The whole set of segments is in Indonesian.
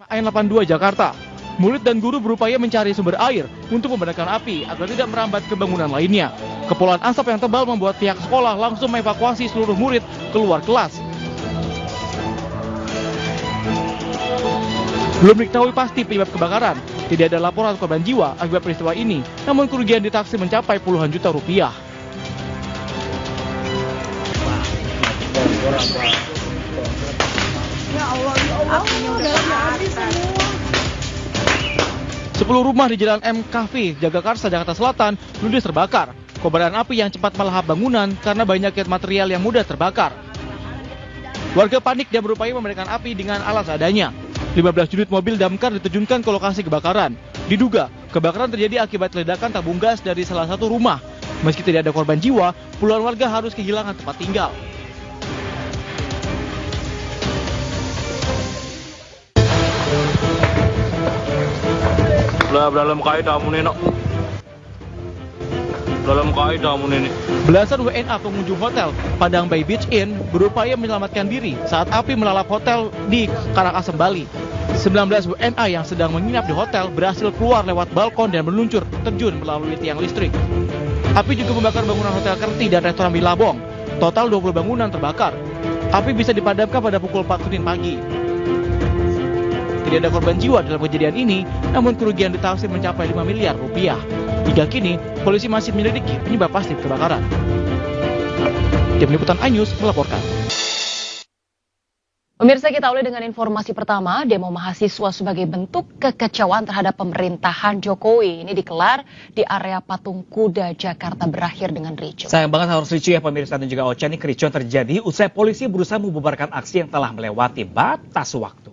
AN 82 Jakarta. Murid dan guru berupaya mencari sumber air untuk memadamkan api agar tidak merambat ke bangunan lainnya. Kepulan asap yang tebal membuat pihak sekolah langsung mengevakuasi seluruh murid keluar kelas. Belum diketahui pasti penyebab kebakaran. Tidak ada laporan korban jiwa akibat peristiwa ini, namun kerugian ditaksir mencapai puluhan juta rupiah. Ya Allah, udah habis semua. 10 rumah di Jalan M Cafe, Jagakarsa, Jakarta Selatan, ludes terbakar. Kobaran api yang cepat melahap bangunan karena banyaknya material yang mudah terbakar. Warga panik dan berupaya memadamkan api dengan alat seadanya. 15 unit mobil damkar diterjunkan ke lokasi kebakaran. Diduga, kebakaran terjadi akibat ledakan tabung gas dari salah satu rumah. Meski tidak ada korban jiwa, puluhan warga harus kehilangan tempat tinggal. Dalam kaidah ini. Belasan WNA pengunjung hotel Padang Bay Beach Inn berupaya menyelamatkan diri saat api melalap hotel di Karangasem, Bali. 19 WNA yang sedang menginap di hotel berhasil keluar lewat balkon dan meluncur terjun melalui tiang listrik. Api juga membakar bangunan Hotel Kerti dan restoran Billabong. Total 20 bangunan terbakar. Api bisa dipadamkan pada pukul 4 Senin pagi. Tidak ada korban jiwa dalam kejadian ini, namun kerugian ditaksir mencapai 5 miliar rupiah. Hingga kini, polisi masih menyelidiki penyebab pasti kebakaran. Tim Liputan iNews melaporkan. Pemirsa, kita awali dengan informasi pertama. Demo mahasiswa sebagai bentuk kekecewaan terhadap pemerintahan Jokowi ini digelar di area Patung Kuda Jakarta, berakhir dengan ricuh. Sayang banget harus ricuh ya pemirsa dan juga Ocha. Ini kericuhan terjadi usai polisi berusaha membubarkan aksi yang telah melewati batas waktu.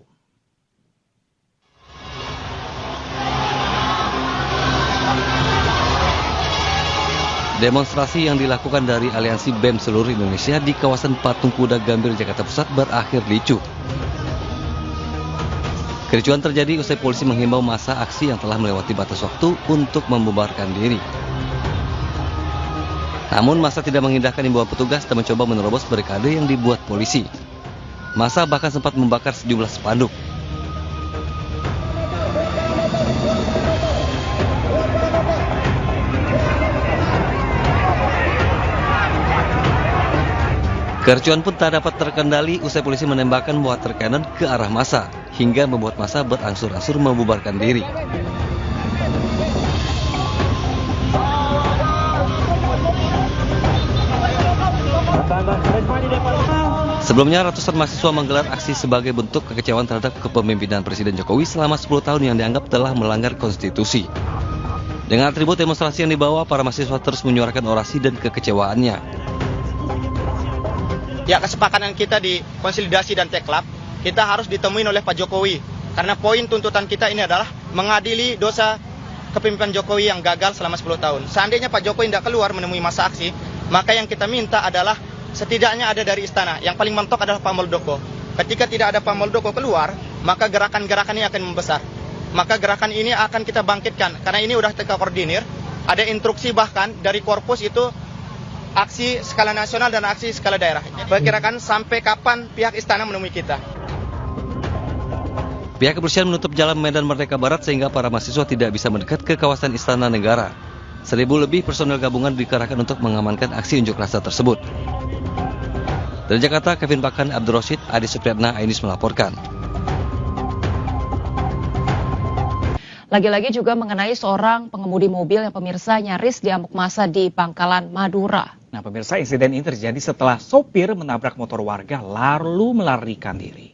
Demonstrasi yang dilakukan dari Aliansi BEM seluruh Indonesia di kawasan Patung Kuda Gambir, Jakarta Pusat berakhir ricuh. Kericuhan terjadi usai polisi menghimbau massa aksi yang telah melewati batas waktu untuk membubarkan diri. Namun massa tidak mengindahkan himbauan petugas dan mencoba menerobos barikade yang dibuat polisi. Massa bahkan sempat membakar sejumlah spanduk. Kericuhan pun tak dapat terkendali usai polisi menembakkan water cannon ke arah massa hingga membuat massa berangsur-angsur membubarkan diri. Sebelumnya ratusan mahasiswa menggelar aksi sebagai bentuk kekecewaan terhadap kepemimpinan Presiden Jokowi selama 10 tahun yang dianggap telah melanggar konstitusi. Dengan atribut demonstrasi yang dibawa, para mahasiswa terus menyuarakan orasi dan kekecewaannya. Ya, kesepakatan kita di konsolidasi dan teklab, kita harus ditemuin oleh Pak Jokowi. Karena poin tuntutan kita ini adalah mengadili dosa kepemimpinan Jokowi yang gagal selama 10 tahun. Seandainya Pak Jokowi tidak keluar menemui massa aksi, maka yang kita minta adalah setidaknya ada dari istana. Yang paling mentok adalah Pak Muldoko. Ketika tidak ada Pak Muldoko keluar, maka gerakan-gerakan ini akan membesar. Maka gerakan ini akan kita bangkitkan. Karena ini sudah terkoordinir. Ada instruksi bahkan dari Korpus itu aksi skala nasional dan aksi skala daerah. Perkirakan sampai kapan pihak istana menemui kita. Pihak kepolisian menutup jalan Medan Merdeka Barat sehingga para mahasiswa tidak bisa mendekat ke kawasan Istana Negara. 1.000 lebih personel gabungan dikerahkan untuk mengamankan aksi unjuk rasa tersebut. Dari Jakarta, Kevin Pakan, Abdul Roshid, Adi Supriyatna, iNews melaporkan. Lagi-lagi juga mengenai seorang pengemudi mobil yang pemirsa nyaris diamuk massa di Bangkalan, Madura. Nah pemirsa, insiden ini terjadi setelah sopir menabrak motor warga lalu melarikan diri.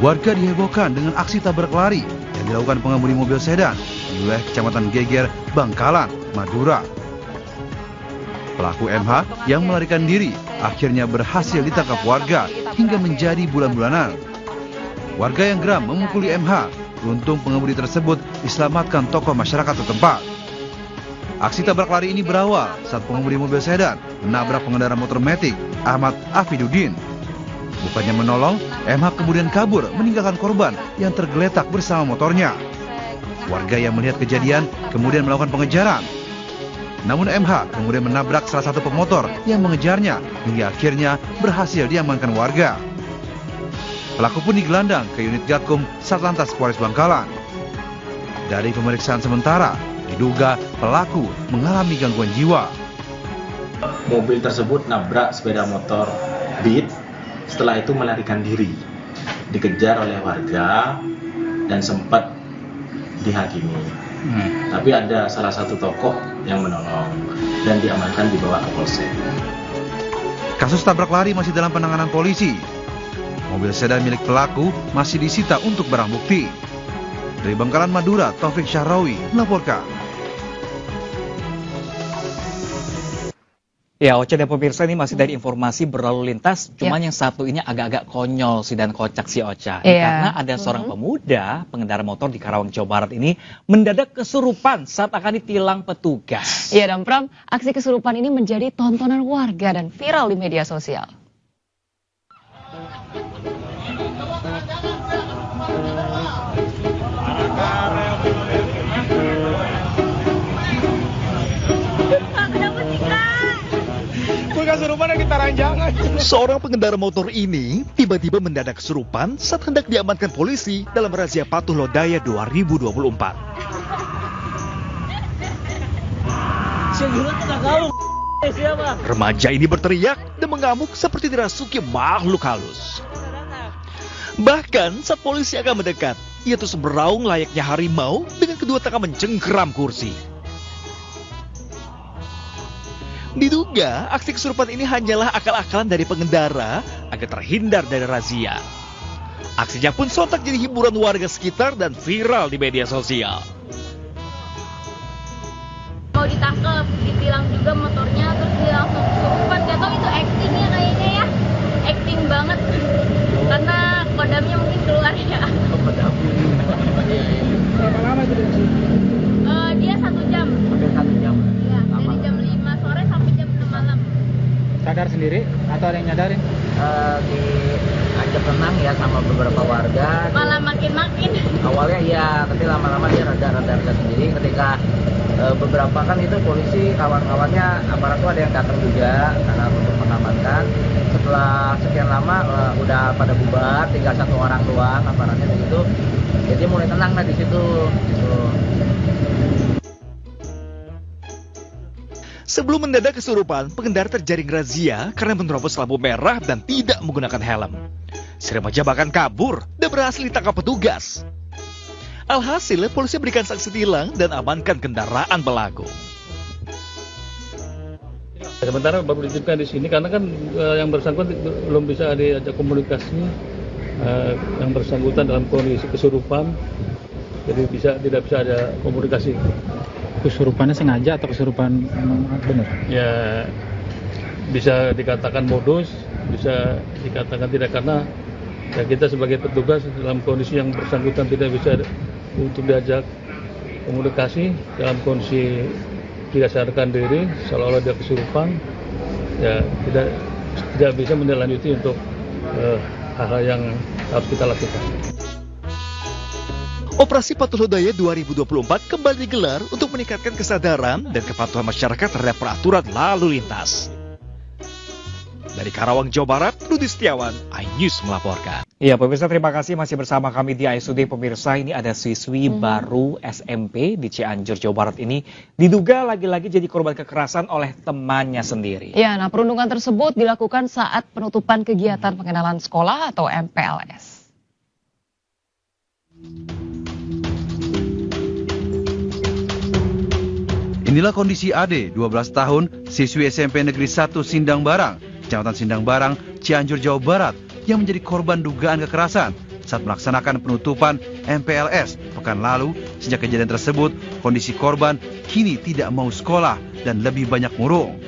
Warga dihebohkan dengan aksi tabrak lari yang dilakukan pengemudi mobil sedan di wilayah Kecamatan Geger, Bangkalan, Madura. Pelaku MH yang melarikan diri akhirnya berhasil ditangkap warga hingga menjadi bulan-bulanan. Warga yang geram memukuli MH, beruntung pengemudi tersebut diselamatkan tokoh masyarakat setempat. Aksi tabrak lari ini berawal saat pengemudi mobil sedan menabrak pengendara motor metik Ahmad Afiduddin. Bukannya menolong, MH kemudian kabur meninggalkan korban yang tergeletak bersama motornya. Warga yang melihat kejadian kemudian melakukan pengejaran. Namun MH kemudian menabrak salah satu pemotor yang mengejarnya hingga akhirnya berhasil diamankan warga. Pelaku pun digelandang ke unit Gakum Satlantas Polres Bangkalan. Dari pemeriksaan sementara, diduga pelaku mengalami gangguan jiwa. Mobil tersebut nabrak sepeda motor Beat, setelah itu melarikan diri. Dikejar oleh warga dan sempat dihakimi. Tapi ada salah satu tokoh yang menolong dan diamankan dibawa ke polsek. Kasus tabrak lari masih dalam penanganan polisi. Mobil sedan milik pelaku masih disita untuk barang bukti. Dari Bangkalan, Madura, Taufik Syahrawi melaporkan. Ya, Ocha dan pemirsa, ini masih dari informasi berlalu lintas, cuman yang satu ini agak-agak konyol sih dan kocak si Ocha. Karena ada seorang pemuda pengendara motor di Karawang, Jawa Barat ini mendadak kesurupan saat akan ditilang petugas. Iya, dan Pram, aksi kesurupan ini menjadi tontonan warga dan viral di media sosial. Seorang pengendara motor ini tiba-tiba mendadak kesurupan saat hendak diamankan polisi dalam razia patuh lodaya 2024. Remaja ini berteriak dan mengamuk seperti dirasuki makhluk halus. Bahkan saat polisi akan mendekat, ia terus beraung layaknya harimau dengan kedua tangan mencengkeram kursi. Diduga aksi kesurupan ini hanyalah akal-akalan dari pengendara agar terhindar dari razia. Aksinya pun sontak jadi hiburan warga sekitar dan viral di media sosial. Mau ditangkap, ditilang juga motornya, terus dia langsung kesurupan. Gak tau itu actingnya kayaknya ya, acting banget. Karena kodamnya mungkin keluar ya. Berapa lama itu di sini? Dia 1 jam. Sampai 1 jam. Ya, dari jam 5 sore sampai jam 6 malam. Sadar sendiri atau ada yang nyadarin? Diajak tenang ya sama beberapa warga. Malah makin-makin. Awalnya iya, tapi lama-lama dia rada sendiri. Ketika beberapa kan itu polisi kawan-kawannya aparat tuh ada yang datang juga karena untuk mengamankan. Setelah sekian lama udah pada bubar, tinggal 1 orang doang aparatnya di situ. Jadi mulai tenang lah di situ. Gitu. Sebelum mendadak kesurupan, pengendara terjaring razia karena menerobos lampu merah dan tidak menggunakan helm. Si remaja bahkan kabur dan berhasil ditangkap petugas. Alhasil, polisi berikan sanksi tilang dan amankan kendaraan pelaku. Sementara baru dititipkan di sini karena kan yang bersangkutan belum bisa diajak komunikasi, yang bersangkutan dalam kondisi kesurupan, jadi tidak bisa ada komunikasi. Kesurupannya sengaja atau kesurupan benar? Ya bisa dikatakan modus, bisa dikatakan tidak, karena ya kita sebagai petugas dalam kondisi yang bersangkutan tidak bisa untuk diajak komunikasi, dalam kondisi tidak sadarkan diri, seolah-olah dia kesurupan, ya tidak bisa menindaklanjuti untuk hal-hal yang harus kita lakukan. Operasi Patuh Lodaya 2024 kembali digelar untuk meningkatkan kesadaran dan kepatuhan masyarakat terhadap peraturan lalu lintas. Dari Karawang, Jawa Barat, Rudi Setiawan, iNews melaporkan. Iya, pemirsa, terima kasih masih bersama kami di ASUD. Pemirsa, ini ada siswi baru SMP di Cianjur, Jawa Barat ini diduga lagi-lagi jadi korban kekerasan oleh temannya sendiri. Ya, nah perundungan tersebut dilakukan saat penutupan kegiatan pengenalan sekolah atau MPLS. Inilah kondisi Ade, 12 tahun, siswi SMP Negeri 1 Sindang Barang, Kecamatan Sindang Barang, Cianjur, Jawa Barat, yang menjadi korban dugaan kekerasan saat melaksanakan penutupan MPLS pekan lalu. Sejak kejadian tersebut, kondisi korban kini tidak mau sekolah dan lebih banyak murung.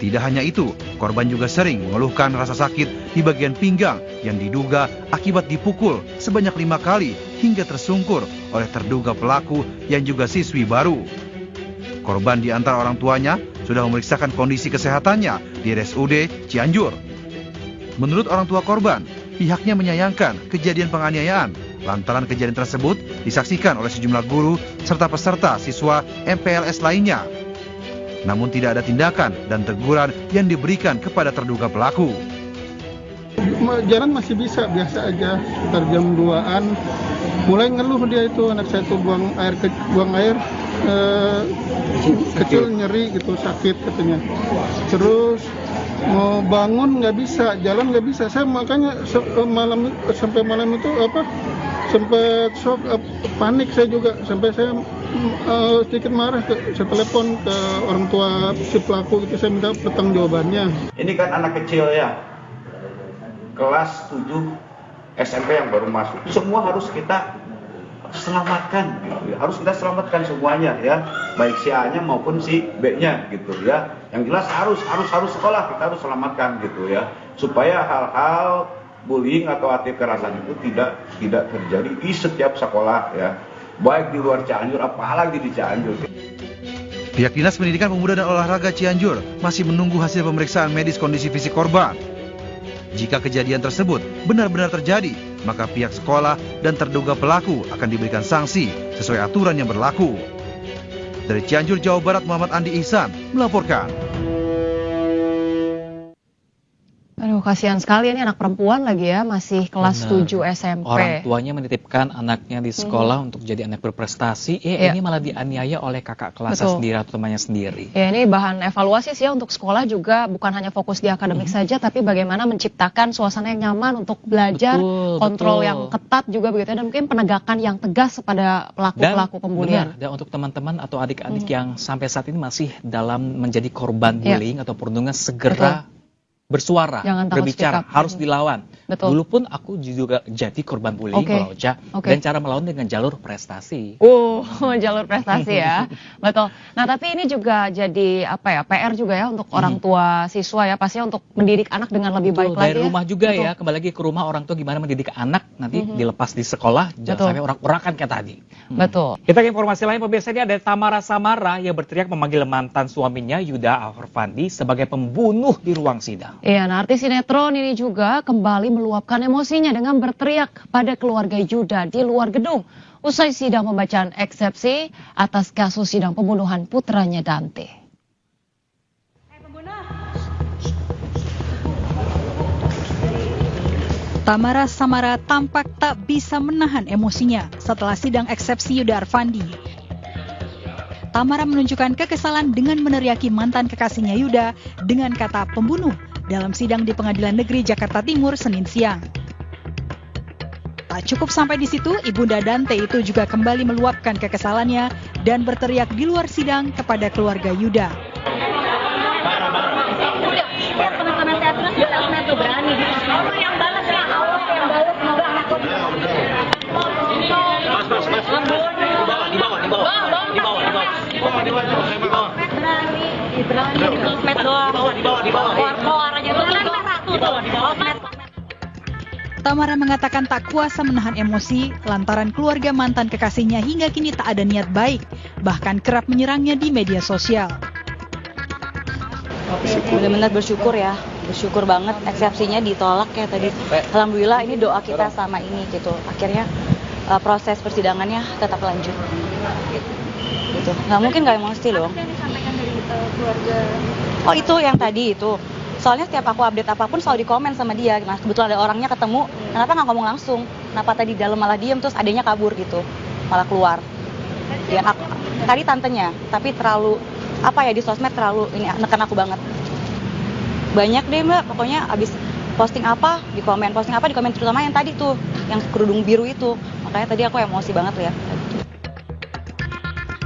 Tidak hanya itu, korban juga sering mengeluhkan rasa sakit di bagian pinggang yang diduga akibat dipukul sebanyak 5 kali hingga tersungkur oleh terduga pelaku yang juga siswi baru. Korban diantar orang tuanya sudah memeriksakan kondisi kesehatannya di RSUD Cianjur. Menurut orang tua korban, pihaknya menyayangkan kejadian penganiayaan lantaran kejadian tersebut disaksikan oleh sejumlah guru serta peserta siswa MPLS lainnya. namun tidak ada tindakan dan teguran yang diberikan kepada terduga pelaku. Jalan masih bisa, biasa aja, sekitar jam 2-an. Mulai ngeluh dia itu, anak saya tuh buang air kecil, nyeri gitu, sakit katanya. Terus mau bangun nggak bisa, jalan nggak bisa. Saya makanya sampai malam itu sempat shock, panik saya juga. Sampai saya sedikit marah, saya telepon ke orang tua si pelaku itu, saya minta pertanggungjawabannya. Ini kan anak kecil ya, kelas 7 SMP yang baru masuk. Semua harus kita selamatkan gitu ya. Harus kita selamatkan semuanya ya, baik si A-nya maupun si B-nya gitu ya. Yang jelas harus sekolah kita harus selamatkan gitu ya, supaya hal-hal bullying atau aksi kekerasan itu tidak terjadi di setiap sekolah ya, baik di luar Cianjur apalagi di Cianjur. Pihak Dinas Pendidikan Pemuda dan Olahraga Cianjur masih menunggu hasil pemeriksaan medis kondisi fisik korban. Jika kejadian tersebut benar-benar terjadi, maka pihak sekolah dan terduga pelaku akan diberikan sanksi sesuai aturan yang berlaku. Dari Cianjur, Jawa Barat, Muhammad Andi Ihsan melaporkan. Aduh, kasihan sekali ini anak perempuan lagi ya, masih kelas 7 SMP. Orang tuanya menitipkan anaknya di sekolah untuk jadi anak berprestasi, ini malah dianiaya oleh kakak kelasnya sendiri atau temannya sendiri. Ya, ini bahan evaluasi sih ya untuk sekolah juga, bukan hanya fokus di akademik saja, tapi bagaimana menciptakan suasana yang nyaman untuk belajar, kontrol yang ketat juga begitu, dan mungkin penegakan yang tegas kepada pelaku-pelaku pembulian. Dan untuk teman-teman atau adik-adik yang sampai saat ini masih dalam menjadi korban bullying atau perundungan, segera bersuara, berbicara, harus dilawan. Dulu pun aku juga jadi korban bullying kalau Ocha, dan cara melawan dengan jalur prestasi. Jalur prestasi ya, betul. Nah tapi ini juga jadi PR juga ya untuk orang tua siswa ya, pastinya untuk mendidik anak dengan lebih baik lagi. Dari rumah juga ya, kembali lagi ke rumah orang tua gimana mendidik anak nanti dilepas di sekolah, jangan sampai orang-orakan kayak tadi. Betul. Kita ke informasi lain, pemirsa, ini ada Tamara Samara yang berteriak memanggil mantan suaminya Yuda Alfarvandi sebagai pembunuh di ruang sidang. Iya, nah artis sinetron ini juga kembali meluapkan emosinya dengan berteriak pada keluarga Yuda di luar gedung usai sidang pembacaan eksepsi atas kasus sidang pembunuhan putranya Dante. Tamara Samara tampak tak bisa menahan emosinya setelah sidang eksepsi Yuda Arfandi. Tamara menunjukkan kekesalan dengan meneriaki mantan kekasihnya Yuda dengan kata pembunuh dalam sidang di Pengadilan Negeri Jakarta Timur Senin siang. Tak cukup sampai di situ, ibunda Dante itu juga kembali meluapkan kekesalannya dan berteriak di luar sidang kepada keluarga Yuda. Tamara mengatakan tak kuasa menahan emosi lantaran keluarga mantan kekasihnya hingga kini tak ada niat baik, bahkan kerap menyerangnya di media sosial. Benar-benar bersyukur ya, bersyukur banget eksepsinya ditolak ya tadi. Alhamdulillah ini doa kita sama ini gitu. Akhirnya proses persidangannya tetap lanjut. Gitu. Nggak mungkin nggak emosi loh. Apa yang disampaikan dari keluarga? Oh itu yang tadi itu. Soalnya setiap aku update apapun selalu dikomen sama dia. Nah kebetulan ada orangnya ketemu, kenapa nggak ngomong langsung? Kenapa tadi dalam malah diem terus adanya kabur gitu, malah keluar. Ya, tadi tantenya, tapi terlalu di sosmed terlalu ini neken aku banget. Banyak deh mbak, pokoknya abis posting apa di komen, terutama yang tadi tuh, yang kerudung biru itu. Makanya tadi aku emosi banget lihat.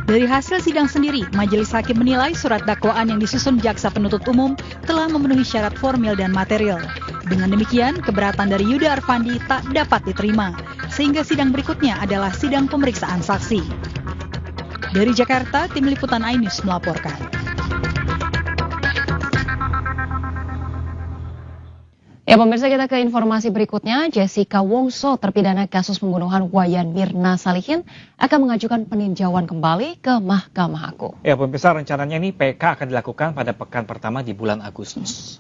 Dari hasil sidang sendiri, majelis hakim menilai surat dakwaan yang disusun jaksa penuntut umum telah memenuhi syarat formil dan material. Dengan demikian, keberatan dari Yuda Arfandi tak dapat diterima, sehingga sidang berikutnya adalah sidang pemeriksaan saksi. Dari Jakarta, Tim Liputan iNews melaporkan. Ya pemirsa, kita ke informasi berikutnya. Jessica Wongso, terpidana kasus pembunuhan Wayan Mirna Salihin, akan mengajukan peninjauan kembali ke Mahkamah Agung. Ya pemirsa, rencananya ini PK akan dilakukan pada pekan pertama di bulan Agustus.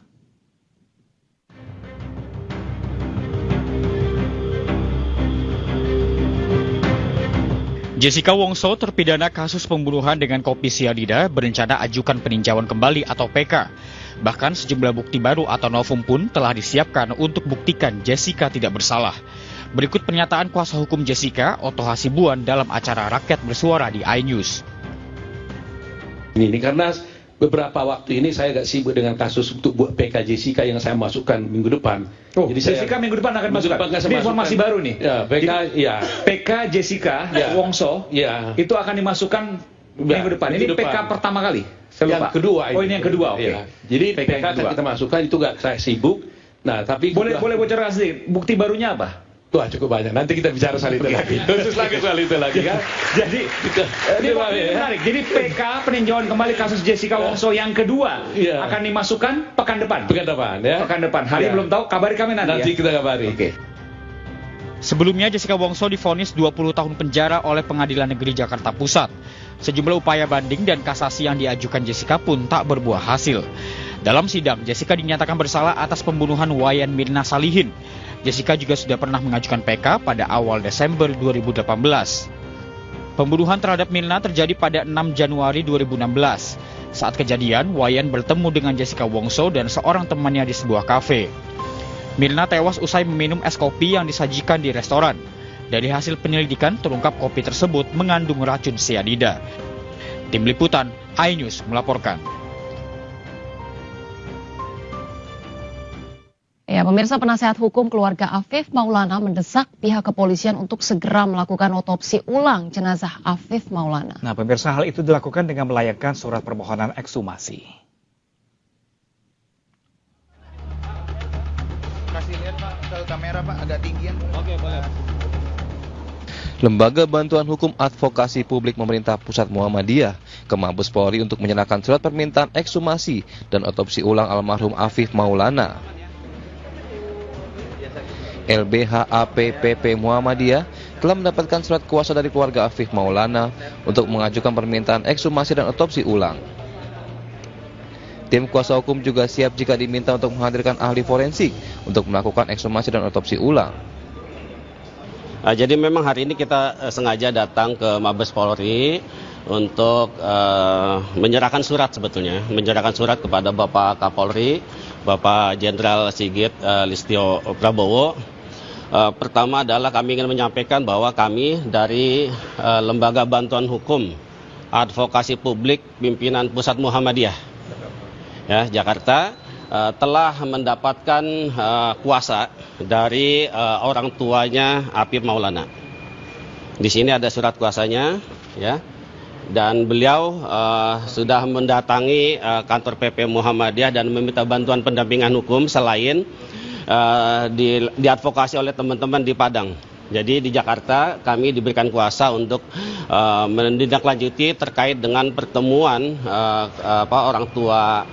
Jessica Wongso, terpidana kasus pembunuhan dengan kopi sianida, berencana ajukan peninjauan kembali atau PK. Bahkan sejumlah bukti baru atau novum pun telah disiapkan untuk buktikan Jessica tidak bersalah. Berikut pernyataan kuasa hukum Jessica, Otto Hasibuan, dalam acara Rakyat Bersuara di iNews. Ini karena beberapa waktu ini saya agak sibuk dengan kasus untuk buat PK Jessica yang saya masukkan minggu depan. Oh, jadi Jessica minggu depan akan masukkan. Ini informasi baru nih. Ya, PK, ya. PK Jessica Wongso, itu akan dimasukkan minggu depan. Ini PK pertama kali. Yang kedua. Oh, ini yang kedua. Oke. Ya. Jadi PK akan kita masukkan itu gak saya sibuk. Nah, tapi boleh bocorkan sedikit. Bukti barunya apa? Wah, cukup banyak. Nanti kita bicara soal itu lagi. Khusus lagi soal itu lagi kan. Jadi ini menarik. Jadi PK peninjauan kembali kasus Jessica Wongso yang kedua akan dimasukkan pekan depan. Pekan depan ya. Pekan depan. Hari belum tahu. Kabari kami nanti. Kita kabari. Oke. Sebelumnya Jessica Wongso divonis 20 tahun penjara oleh Pengadilan Negeri Jakarta Pusat. Sejumlah upaya banding dan kasasi yang diajukan Jessica pun tak berbuah hasil. Dalam sidang, Jessica dinyatakan bersalah atas pembunuhan Wayan Mirna Salihin. Jessica juga sudah pernah mengajukan PK pada awal Desember 2018. Pembunuhan terhadap Mirna terjadi pada 6 Januari 2016. Saat kejadian, Wayan bertemu dengan Jessica Wongso dan seorang temannya di sebuah kafe. Mirna tewas usai meminum es kopi yang disajikan di restoran. Dari hasil penyelidikan, terungkap kopi tersebut mengandung racun sianida. Tim Liputan, iNews melaporkan. Ya, pemirsa, penasehat hukum keluarga Afif Maulana mendesak pihak kepolisian untuk segera melakukan otopsi ulang jenazah Afif Maulana. Nah, pemirsa, hal itu dilakukan dengan melayangkan surat permohonan ekshumasi. Kasih lihat Pak ke kamera Pak, agak tinggian. Oke, boleh. Lembaga Bantuan Hukum Advokasi Publik Pemerintah Pusat Muhammadiyah ke Mabes Polri untuk menyerahkan surat permintaan ekshumasi dan otopsi ulang almarhum Afif Maulana. LBH APPP Muhammadiyah telah mendapatkan surat kuasa dari keluarga Afif Maulana untuk mengajukan permintaan ekshumasi dan otopsi ulang. Tim kuasa hukum juga siap jika diminta untuk menghadirkan ahli forensik untuk melakukan ekshumasi dan otopsi ulang. Jadi memang hari ini kita sengaja datang ke Mabes Polri untuk menyerahkan surat menyerahkan surat kepada Bapak Kapolri, Bapak Jenderal Sigit Listio Prabowo. Pertama adalah kami ingin menyampaikan bahwa kami dari Lembaga Bantuan Hukum Advokasi Publik Pimpinan Pusat Muhammadiyah Jakarta telah mendapatkan kuasa dari orang tuanya Afif Maulana. Di sini ada surat kuasanya, ya, dan beliau sudah mendatangi kantor PP Muhammadiyah dan meminta bantuan pendampingan hukum selain diadvokasi oleh teman-teman di Padang. Jadi di Jakarta kami diberikan kuasa untuk menindaklanjuti terkait dengan pertemuan orang tua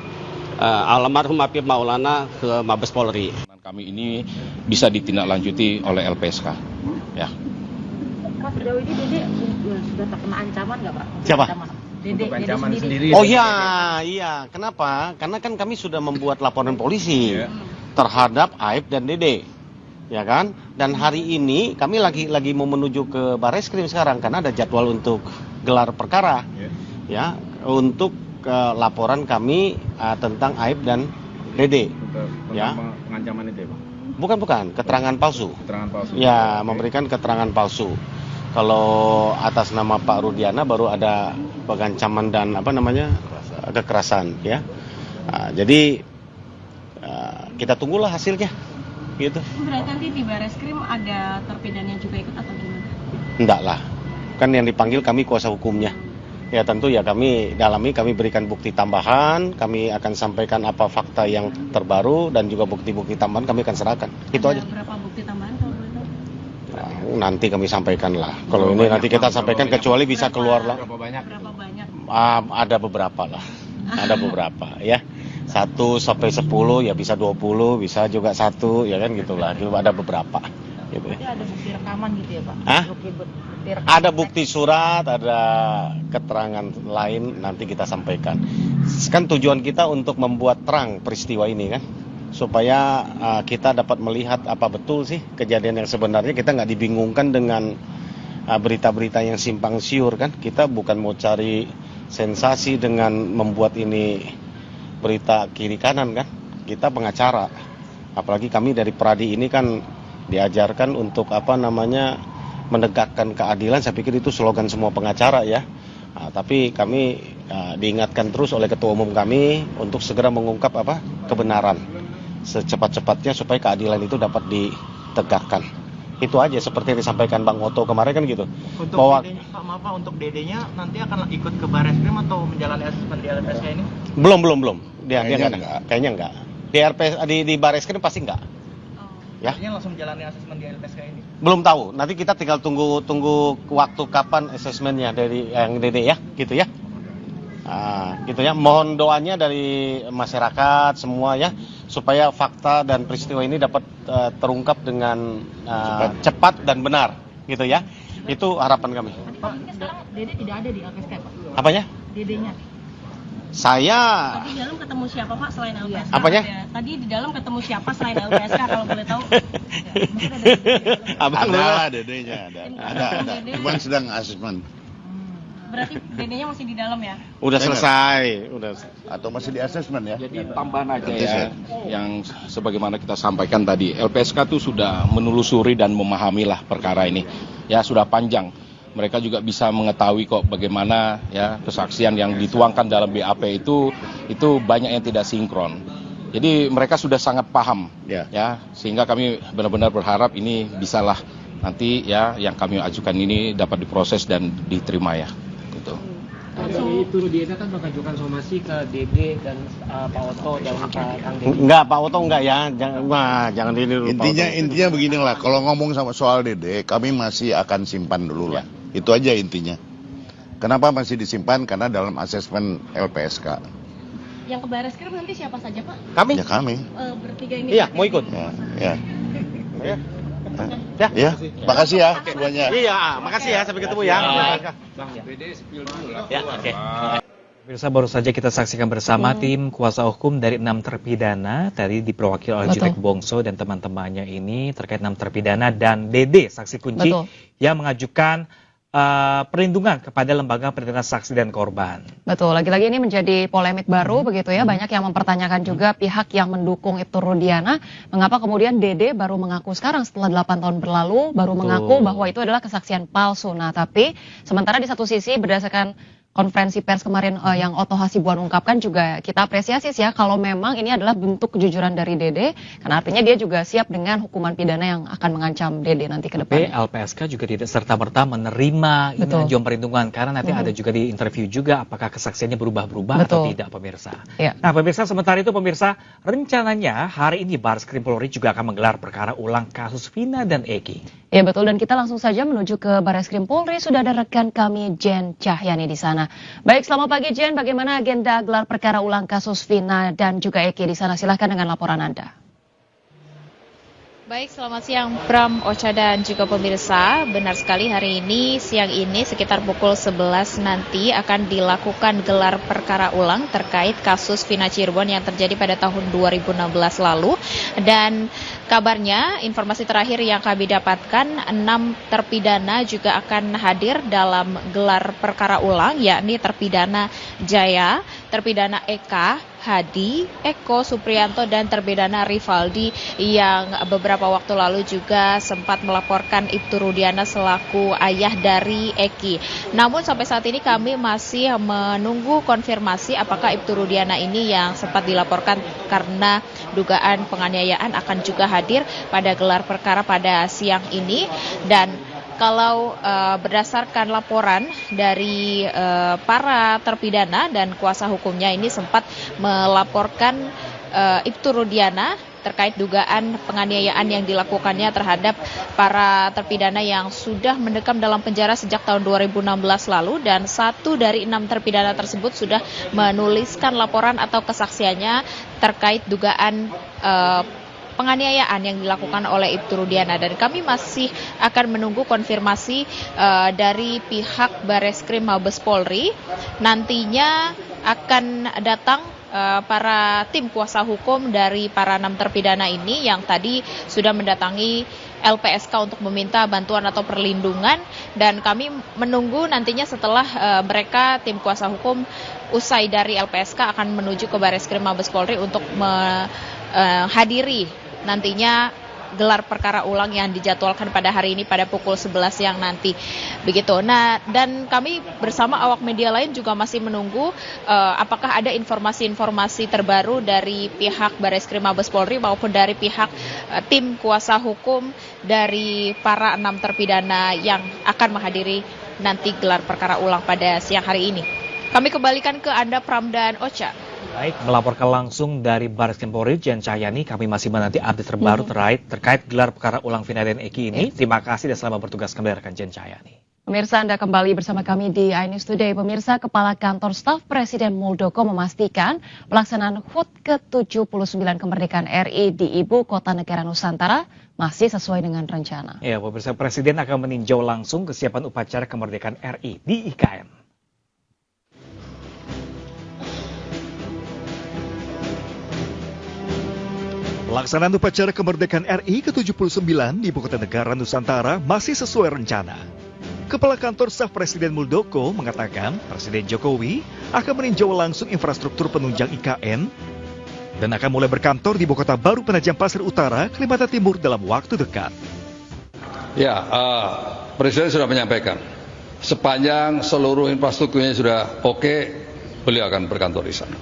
almarhum Afif Maulana ke Mabes Polri. Kami ini bisa ditindaklanjuti oleh LPSK. Ya. Pak, sejauh ini Dede sudah terkena ancaman nggak Pak? Siapa? Dede sendiri. Oh iya. Kenapa? Karena kan kami sudah membuat laporan polisi terhadap Aib dan Dede. Ya kan? Dan hari ini kami lagi mau menuju ke Barreskrim sekarang karena ada jadwal untuk gelar perkara. Ya, untuk laporan kami tentang Aib dan Dede. Ya. Pengancaman itu ya Pak? Bukan, keterangan palsu. Ya, memberikan keterangan palsu. Kalau atas nama Pak Rudiana baru ada pengancaman dan kekerasan, ya. Jadi kita tunggulah hasilnya, gitu. Berarti nanti di Barreskrim ada terpidananya juga ikut atau gimana? Enggak lah, kan yang dipanggil kami kuasa hukumnya. Ya tentu ya kami dalami, kami berikan bukti tambahan, kami akan sampaikan apa fakta yang terbaru dan juga bukti-bukti tambahan kami akan serahkan. Itu aja. Berapa bukti tambahan kalau boleh tahu? Nanti kami sampaikan lah. Kalau ini nanti kita sampaikan kecuali bisa keluar lah. Berapa banyak? Ada beberapa lah. Ada beberapa ya. 1 sampai 10 ya bisa 20, bisa juga 1 ya kan gitulah. Ada beberapa. Gitu. Berarti ada bukti rekaman gitu ya Pak? Ada bukti surat, ada keterangan lain nanti kita sampaikan. Kan tujuan kita untuk membuat terang peristiwa ini kan, supaya kita dapat melihat apa betul sih kejadian yang sebenarnya, kita nggak dibingungkan dengan berita-berita yang simpang siur kan. Kita bukan mau cari sensasi dengan membuat ini berita kiri kanan kan. Kita pengacara. Apalagi kami dari Pradi ini kan diajarkan untuk menegakkan keadilan. Saya pikir itu slogan semua pengacara ya. Tapi kami diingatkan terus oleh ketua umum kami untuk segera mengungkap kebenaran secepat-cepatnya supaya keadilan itu dapat ditegakkan. Itu aja seperti yang disampaikan Bang Oto kemarin kan gitu. Untuk Bahwa DD-nya, Pak, maaf Pak, untuk DD-nya nanti akan ikut ke Bareskrim atau menjalani asesmen di LPSK ini? belum. Dia kayaknya enggak. Di Bareskrim pasti enggak. Ya. Artinya langsung menjalani asesmen di LPSK ini? Belum tahu. Nanti kita tinggal tunggu waktu kapan asesmennya dari yang DD ya, gitu ya. Gitu ya. Mohon doanya dari masyarakat semua ya, supaya fakta dan peristiwa ini dapat terungkap dengan cepat dan benar, gitu ya. Itu harapan kami. Pak, sekarang Dede tidak ada di LPSK, Pak? Apanya? Dedenya. Saya. Tadi di dalam ketemu siapa Pak selain LPSK? Apanya? Tadi di dalam ketemu siapa selain LPSK kalau boleh tahu? Ada dedenya, ada. Cuman sedang asesmen. Berarti dedenya masih di dalam ya? Udah selesai, atau masih di asesmen ya? Jadi tambahan aja ya, yang sebagaimana kita sampaikan tadi, LPSK itu sudah menelusuri dan memahamilah perkara ini. Ya sudah panjang. Mereka juga bisa mengetahui kok bagaimana ya kesaksian yang dituangkan dalam BAP itu banyak yang tidak sinkron. Jadi mereka sudah sangat paham ya sehingga kami benar-benar berharap ini bisalah nanti ya yang kami ajukan ini dapat diproses dan diterima ya. Gitu. Dari Turudiana kan mengajukan somasi ke Dede dan Pak Oto dan Kang Dede. Enggak, Pak Oto enggak ya. Jangan ini dulu. Intinya beginilah, kalau ngomong sama soal Dede, kami masih akan simpan dulu lah. Itu aja intinya. Kenapa masih disimpan? Karena dalam asesmen LPSK. Yang ke Bareskrim nanti siapa saja Pak? Kami. Ya kami. Bertiga ini. Iya, mau ikut. Ya. Ya, makasih ya semuanya. Iya, makasih ya, sampai ketemu ya. Ya, oke. Pemirsa, baru saja kita saksikan bersama tim kuasa hukum dari 6 terpidana tadi diperwakili oleh Jitek Bongso dan teman-temannya ini terkait 6 terpidana dan Dede saksi kunci yang mengajukan perlindungan kepada lembaga perlindungan saksi dan korban. Betul, lagi-lagi ini menjadi polemik baru begitu ya. Banyak yang mempertanyakan juga pihak yang mendukung Ibtu Rudiana, mengapa kemudian Dede baru mengaku sekarang setelah 8 tahun berlalu baru mengaku bahwa itu adalah kesaksian palsu. Nah, tapi sementara di satu sisi berdasarkan konferensi pers kemarin yang Oto Hasibuan ungkapkan juga kita apresiasi sih ya kalau memang ini adalah bentuk kejujuran dari Dede, karena artinya dia juga siap dengan hukuman pidana yang akan mengancam Dede nanti ke depan. LPSK juga tidak serta-merta menerima ajuan perlindungan karena nanti ada juga di interview juga apakah kesaksiannya berubah-ubah atau tidak pemirsa. Nah pemirsa, sementara itu pemirsa, rencananya hari ini Bareskrim Polri juga akan menggelar perkara ulang kasus Vina dan Eki. Ya betul, dan kita langsung saja menuju ke Bareskrim Polri. Sudah ada rekan kami Jen Cahyani di sana. Baik, selamat pagi Jen. Bagaimana agenda gelar perkara ulang kasus Vina dan juga Eki di sana? Silahkan dengan laporan Anda. Baik, selamat siang Pram, Ocha dan juga pemirsa. Benar sekali hari ini, siang ini sekitar pukul 11 nanti akan dilakukan gelar perkara ulang terkait kasus Vina Cirebon yang terjadi pada tahun 2016 lalu. Dan kabarnya, informasi terakhir yang kami dapatkan, 6 terpidana juga akan hadir dalam gelar perkara ulang, yakni terpidana Jaya, terpidana Eka, Hadi, Eko, Supriyanto, dan terpidana Rivaldi yang beberapa waktu lalu juga sempat melaporkan Ibtu Rudiana selaku ayah dari Eki. Namun sampai saat ini kami masih menunggu konfirmasi apakah Ibtu Rudiana ini yang sempat dilaporkan karena dugaan penganiayaan akan juga hadir pada gelar perkara pada siang ini. Dan kalau berdasarkan laporan dari para terpidana dan kuasa hukumnya ini sempat melaporkan Ibtu Rudiana terkait dugaan penganiayaan yang dilakukannya terhadap para terpidana yang sudah mendekam dalam penjara sejak tahun 2016 lalu, dan 1 dari 6 terpidana tersebut sudah menuliskan laporan atau kesaksiannya terkait dugaan penganiayaan yang dilakukan oleh Ibtu Rudiana. Dan kami masih akan menunggu konfirmasi dari pihak Bareskrim Mabes Polri. Nantinya akan datang para tim kuasa hukum dari para 6 terpidana ini yang tadi sudah mendatangi LPSK untuk meminta bantuan atau perlindungan, dan kami menunggu nantinya setelah mereka tim kuasa hukum usai dari LPSK akan menuju ke Bareskrim Mabes Polri untuk menghadiri nantinya gelar perkara ulang yang dijadwalkan pada hari ini pada pukul 11 siang nanti. Begitu. Nah, dan kami bersama awak media lain juga masih menunggu apakah ada informasi-informasi terbaru dari pihak Bareskrim Mabes Polri maupun dari pihak tim kuasa hukum dari para 6 terpidana yang akan menghadiri nanti gelar perkara ulang pada siang hari ini. Kami kembalikan ke Anda Pram dan Ocha. Baik, melaporkan langsung dari Bareskrim Polri, Jen Cahyani. Kami masih menanti update terbaru terkait gelar perkara ulang Vina dan Eki ini. Terima kasih dan selamat bertugas kembali rekan Jen Cahyani. Pemirsa, Anda kembali bersama kami di iNews Today. Pemirsa, Kepala Kantor Staf Presiden Muldoko memastikan pelaksanaan HUT ke-79 kemerdekaan RI di Ibu Kota Negara Nusantara masih sesuai dengan rencana. Ya, pemirsa, Presiden akan meninjau langsung kesiapan upacara kemerdekaan RI di IKN. Pelaksanaan upacara kemerdekaan RI ke-79 di Ibu Kota Negara Nusantara masih sesuai rencana. Kepala Kantor Staf Presiden Muldoko mengatakan Presiden Jokowi akan meninjau langsung infrastruktur penunjang IKN dan akan mulai berkantor di Ibu Kota Baru Penajam Pasir Utara, Kalimantan Timur dalam waktu dekat. Ya, Presiden sudah menyampaikan sepanjang seluruh infrastrukturnya sudah oke, beliau akan berkantor di sana.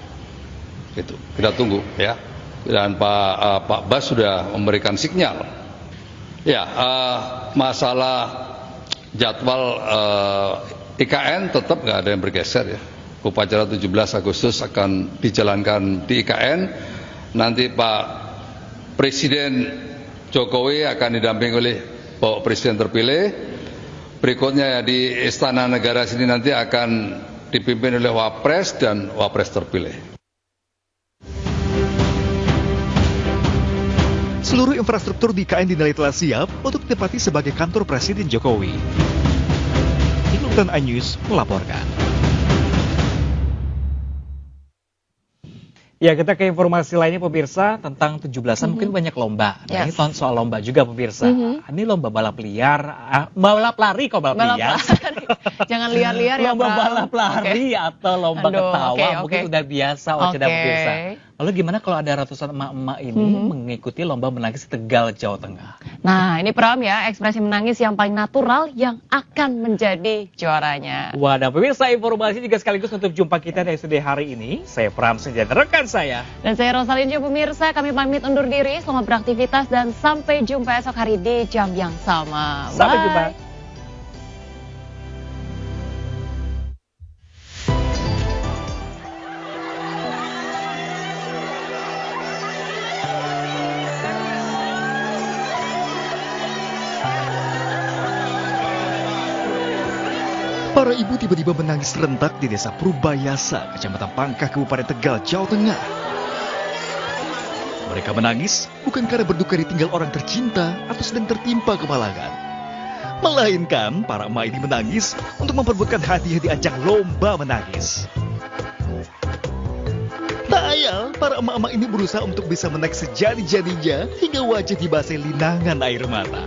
Itu kita tunggu ya. Dan Pak Bas sudah memberikan sinyal. Ya, masalah jadwal IKN tetap nggak ada yang bergeser ya. Upacara 17 Agustus akan dijalankan di IKN. Nanti Pak Presiden Jokowi akan didampingi oleh Pak Presiden terpilih. Berikutnya ya, di Istana Negara sini nanti akan dipimpin oleh Wapres dan Wapres terpilih. Seluruh infrastruktur di IKN dinilai telah siap untuk ditempati sebagai kantor Presiden Jokowi. Ikutan iNews melaporkan. Ya, kita ke informasi lainnya pemirsa tentang 17-an mungkin banyak lomba. Nah, ini soal lomba juga pemirsa. Ini lomba balap liar, balap lari kok balap liar. Jangan liar-liar ya, lomba balap lari atau lomba ketawa mungkin udah biasa Ocha pemirsa. Lalu gimana kalau ada ratusan emak-emak ini mengikuti lomba menangis di Tegal, Jawa Tengah? Nah, ini Pram ya, ekspresi menangis yang paling natural yang akan menjadi juaranya. Wadah, pemirsa, informasi juga sekaligus untuk jumpa kita di STD hari ini. Saya Pram Senjata, rekan saya. Dan saya Rosalinja pemirsa, kami pamit undur diri, selamat beraktivitas dan sampai jumpa esok hari di jam yang sama. Sampai jumpa. Para ibu tiba-tiba menangis serentak di Desa Purbayasa, Kecamatan Pangkah, Kabupaten Tegal, Jawa Tengah. Mereka menangis bukan karena berduka ditinggal orang tercinta atau sedang tertimpa kemalangan. Melainkan para emak ini menangis untuk memperebutkan hadiah di ajang lomba menangis. Tak ayal, para emak-emak ini berusaha untuk bisa menaik sejadi-jadinya hingga wajah dibasahi linangan air mata.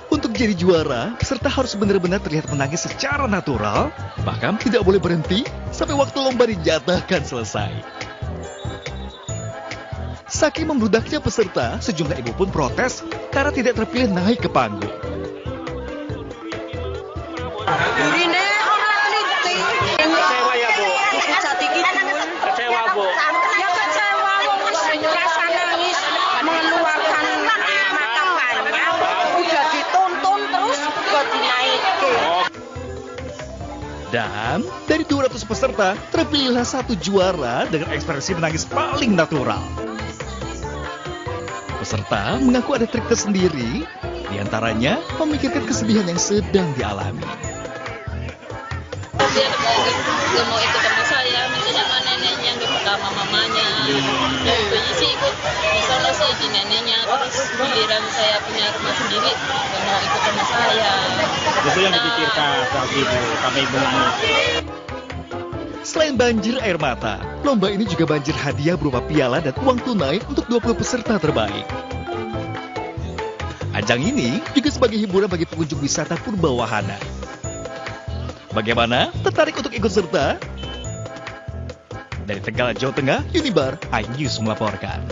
Untuk jadi juara, peserta harus benar-benar terlihat menangis secara natural, bahkan tidak boleh berhenti sampai waktu lomba dinyatakan selesai. Saking membludaknya peserta, sejumlah ibu pun protes karena tidak terpilih naik ke panggung. Kecewa ya, Bu? Kecewa, Bu? Ya kecewa, rasa nangis, mengeluarkan mata banyak, udah dituntun terus udah dinaikin. Dan dari 200 peserta, terpilihlah satu juara dengan ekspresi menangis paling natural. Peserta mengaku ada trik tersendiri, diantaranya memikirkan kesedihan yang sedang dialami. Dia nggak mau ikut sama saya, misalnya sama neneknya, nggak pertama mamanya. Dan ibunya sih ikut, misalnya sih di neneknya, terus giliran saya punya rumah sendiri, nggak mau ikut sama saya. Itu yang dipikirkan saat ibu, sampai ibu nangis. Selain Selain banjir air mata, lomba ini juga banjir hadiah berupa piala dan uang tunai untuk 20 peserta terbaik. Ajang ini juga sebagai hiburan bagi pengunjung wisata Purba Wahana. Bagaimana? Tertarik untuk ikut serta? Dari Tegal, Jawa Tengah, Unibar iNews melaporkan.